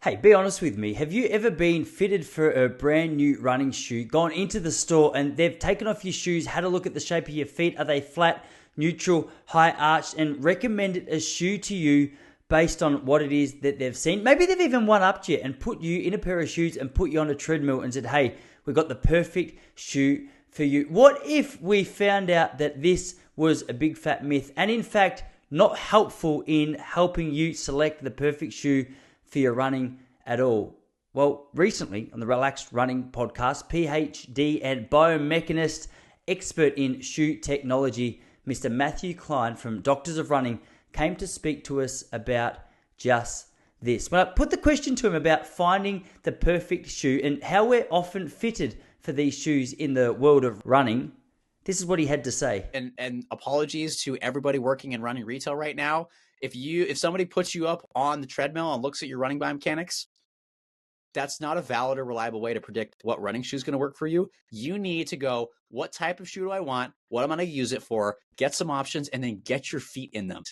Hey, be honest with me. Have you ever been fitted for a brand new running shoe, gone into the store and they've taken off your shoes, had a look at the shape of your feet? Are they flat, neutral, high arched, and recommended a shoe to you based on what it is that they've seen? Maybe they've even one-upped you and put you in a pair of shoes and put you on a treadmill and said, hey, we've got the perfect shoe for you. What if we found out that this was a big fat myth and in fact not helpful in helping you select the perfect shoe for your running at all? Well, recently on the Relaxed Running podcast, PhD and biomechanist, expert in shoe technology, Mr. Matthew Klein from Doctors of Running came to speak to us about just this. When I put the question to him about finding the perfect shoe and how we're often fitted for these shoes in the world of running, this is what he had to say. And apologies to everybody working in running retail right now. If somebody puts you up on the treadmill and looks at your running biomechanics, that's not a valid or reliable way to predict what running shoe is going to work for you. You need to go, what type of shoe do I want? What am I going to use it for? Get some options and then get your feet in them.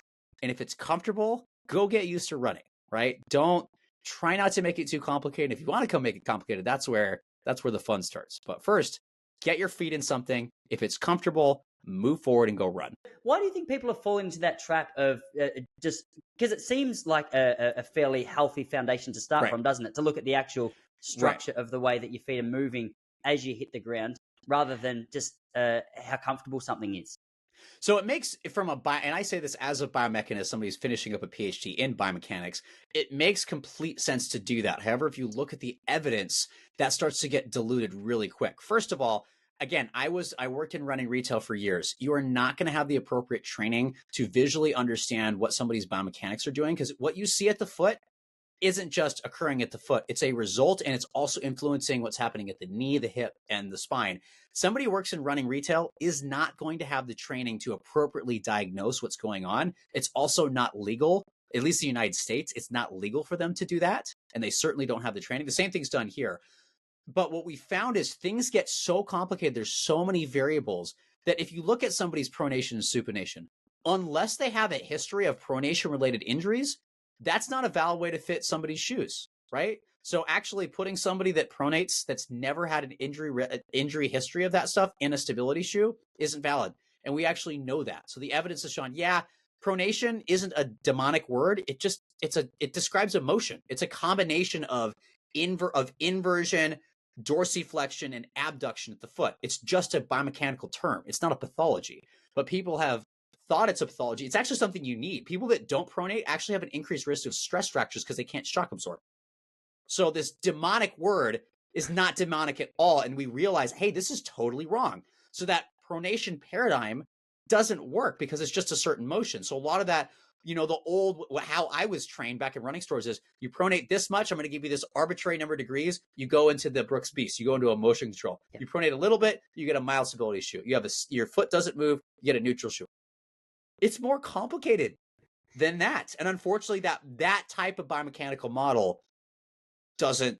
And if it's comfortable, go get used to running, right? Try not to make it too complicated. If you want to come make it complicated, that's where the fun starts. But first, get your feet in something. If it's comfortable, move forward and go run. Why do you think people are falling into that trap of just because it seems like a fairly healthy foundation to start from, doesn't it? To look at the actual structure of the way that your feet are moving as you hit the ground rather than just how comfortable something is. So it makes, and I say this as a biomechanist, somebody who's finishing up a PhD in biomechanics, it makes complete sense to do that. However, if you look at the evidence, that starts to get diluted really quick. First of all, again, I worked in running retail for years. You are not going to have the appropriate training to visually understand what somebody's biomechanics are doing, because what you see at the foot isn't just occurring at the foot. It's a result, and it's also influencing what's happening at the knee, the hip, and the spine. Somebody who works in running retail is not going to have the training to appropriately diagnose what's going on. It's also not legal, at least in the United States. It's not legal for them to do that, and they certainly don't have the training. The same thing's done here. But what we found is things get so complicated. There's so many variables that if you look at somebody's pronation and supination, unless they have a history of pronation-related injuries, that's not a valid way to fit somebody's shoes, right? So actually putting somebody that pronates that's never had an injury history of that stuff in a stability shoe isn't valid. And we actually know that. So the evidence has shown, pronation isn't a demonic word. It describes emotion. It's a combination of inversion, dorsiflexion, and abduction at the foot. It's just a biomechanical term. It's not a pathology. But people have thought it's a pathology. It's actually something you need. People that don't pronate actually have an increased risk of stress fractures because they can't shock absorb. So this demonic word is not demonic at all. And we realize, hey, this is totally wrong. So that pronation paradigm doesn't work because it's just a certain motion. So a lot of that, how I was trained back in running stores is you pronate this much, I'm going to give you this arbitrary number of degrees. You go into the Brooks Beast, you go into a motion control. Yeah. You pronate a little bit, you get a mild stability shoe. Your foot doesn't move, you get a neutral shoe. It's more complicated than that. And unfortunately, that type of biomechanical model doesn't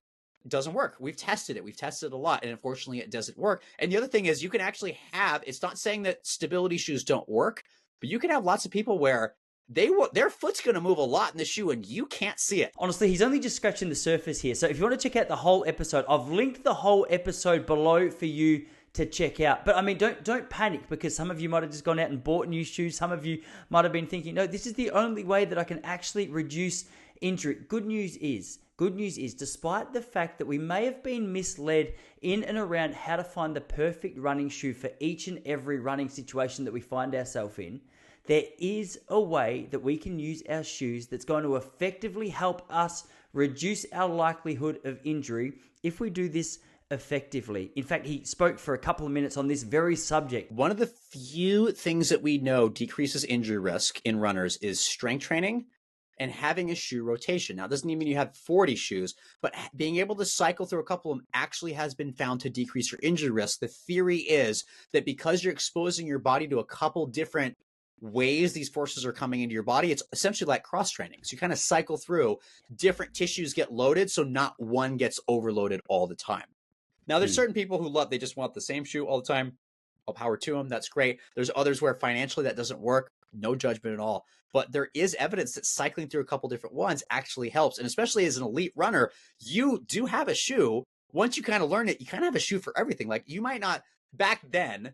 work. We've tested it. We've tested it a lot. And unfortunately, it doesn't work. And the other thing is you can actually it's not saying that stability shoes don't work, but you can have lots of people where their foot's going to move a lot in the shoe and you can't see it. Honestly, he's only just scratching the surface here. So if you want to check out the whole episode, I've linked the whole episode below for you to check out. But I mean, don't panic, because some of you might have just gone out and bought new shoes. Some of you might have been thinking, no, this is the only way that I can actually reduce injury. Good news is, despite the fact that we may have been misled in and around how to find the perfect running shoe for each and every running situation that we find ourselves in, there is a way that we can use our shoes that's going to effectively help us reduce our likelihood of injury if we do this effectively. In fact, he spoke for a couple of minutes on this very subject. One of the few things that we know decreases injury risk in runners is strength training and having a shoe rotation. Now, it doesn't mean you have 40 shoes, but being able to cycle through a couple of them actually has been found to decrease your injury risk. The theory is that because you're exposing your body to a couple different ways these forces are coming into your body, it's essentially like cross training. So you kind of cycle through, different tissues get loaded, so not one gets overloaded all the time. Now, there's certain people who they just want the same shoe all the time. I'll power to them. That's great. There's others where financially that doesn't work. no judgment at all. But there is evidence that cycling through a couple different ones actually helps. And especially as an elite runner, you do have a shoe. Once you kind of learn it, you kind of have a shoe for everything. Like you might not back then,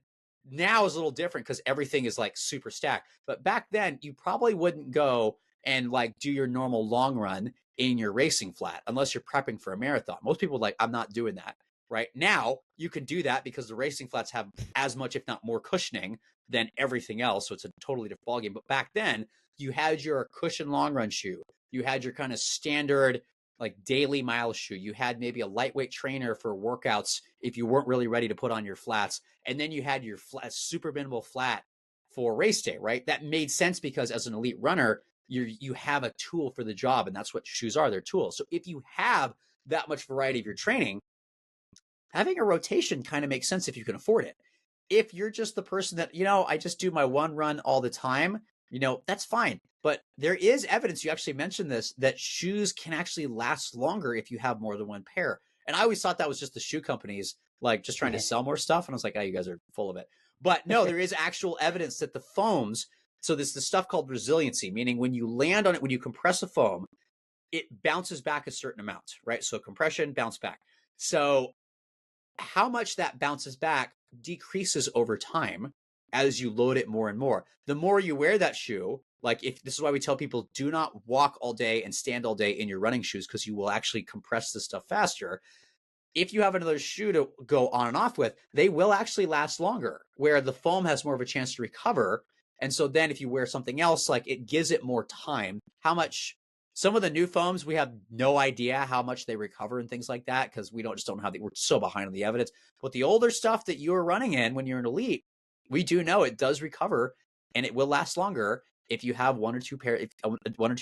now is a little different because everything is like super stacked. But back then, you probably wouldn't go and like do your normal long run in your racing flat unless you're prepping for a marathon. Most people are like, I'm not doing that. Right now, you can do that because the racing flats have as much, if not more, cushioning than everything else. So it's a totally different ballgame. But back then, you had your cushion long run shoe. You had your kind of standard like daily mile shoe. You had maybe a lightweight trainer for workouts if you weren't really ready to put on your flats. And then you had your flat, super minimal flat for race day, right? That made sense because as an elite runner, you have a tool for the job, and that's what shoes are. They're tools. So if you have that much variety of your training, having a rotation kind of makes sense if you can afford it. If you're just the person that, I just do my one run all the time, that's fine. But there is evidence, you actually mentioned this, that shoes can actually last longer if you have more than one pair. And I always thought that was just the shoe companies, like just trying to sell more stuff. And I was like, oh, you guys are full of it. But no, there is actual evidence that the foams, so there's this stuff called resiliency, meaning when you land on it, when you compress a foam, it bounces back a certain amount, right? So compression, bounce back. So how much that bounces back decreases over time as you load it more and more. The more you wear that shoe, like if this is why we tell people do not walk all day and stand all day in your running shoes because you will actually compress this stuff faster. If you have another shoe to go on and off with, they will actually last longer, where the foam has more of a chance to recover. And so then if you wear something else, like it gives it more time. How much, some of the new foams, we have no idea how much they recover and things like that because we just don't have we're so behind on the evidence. But the older stuff that you're running in when you're an elite, we do know it does recover and it will last longer if you have one or two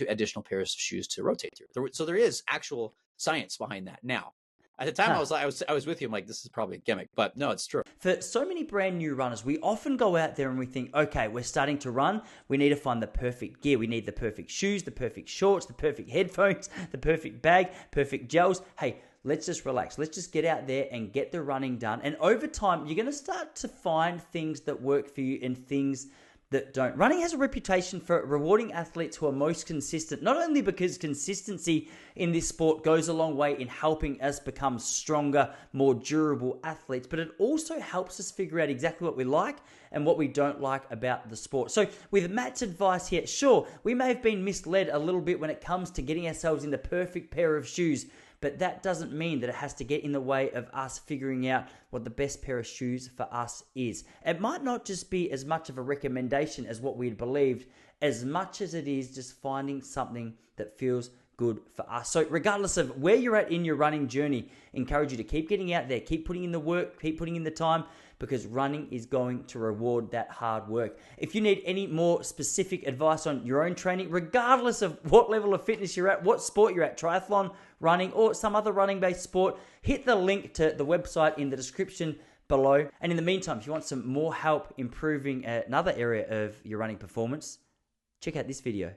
additional pairs of shoes to rotate through. So there is actual science behind that. Now, at the time, I was with you. I'm like, this is probably a gimmick, but no, it's true. For so many brand new runners, we often go out there and we think, okay, we're starting to run. We need to find the perfect gear. We need the perfect shoes, the perfect shorts, the perfect headphones, the perfect bag, perfect gels. Hey, let's just relax. Let's just get out there and get the running done. And over time, you're going to start to find things that work for you and things that don't. Running has a reputation for rewarding athletes who are most consistent, not only because consistency in this sport goes a long way in helping us become stronger, more durable athletes, but it also helps us figure out exactly what we like and what we don't like about the sport. So with Matt's advice here, sure, we may have been misled a little bit when it comes to getting ourselves in the perfect pair of shoes, but that doesn't mean that it has to get in the way of us figuring out what the best pair of shoes for us is. It might not just be as much of a recommendation as what we'd believed, as much as it is just finding something that feels good for us. So regardless of where you're at in your running journey, encourage you to keep getting out there, keep putting in the work, keep putting in the time, because running is going to reward that hard work. If you need any more specific advice on your own training, regardless of what level of fitness you're at, what sport you're at, triathlon, running, or some other running-based sport, hit the link to the website in the description below. And in the meantime, if you want some more help improving another area of your running performance, check out this video.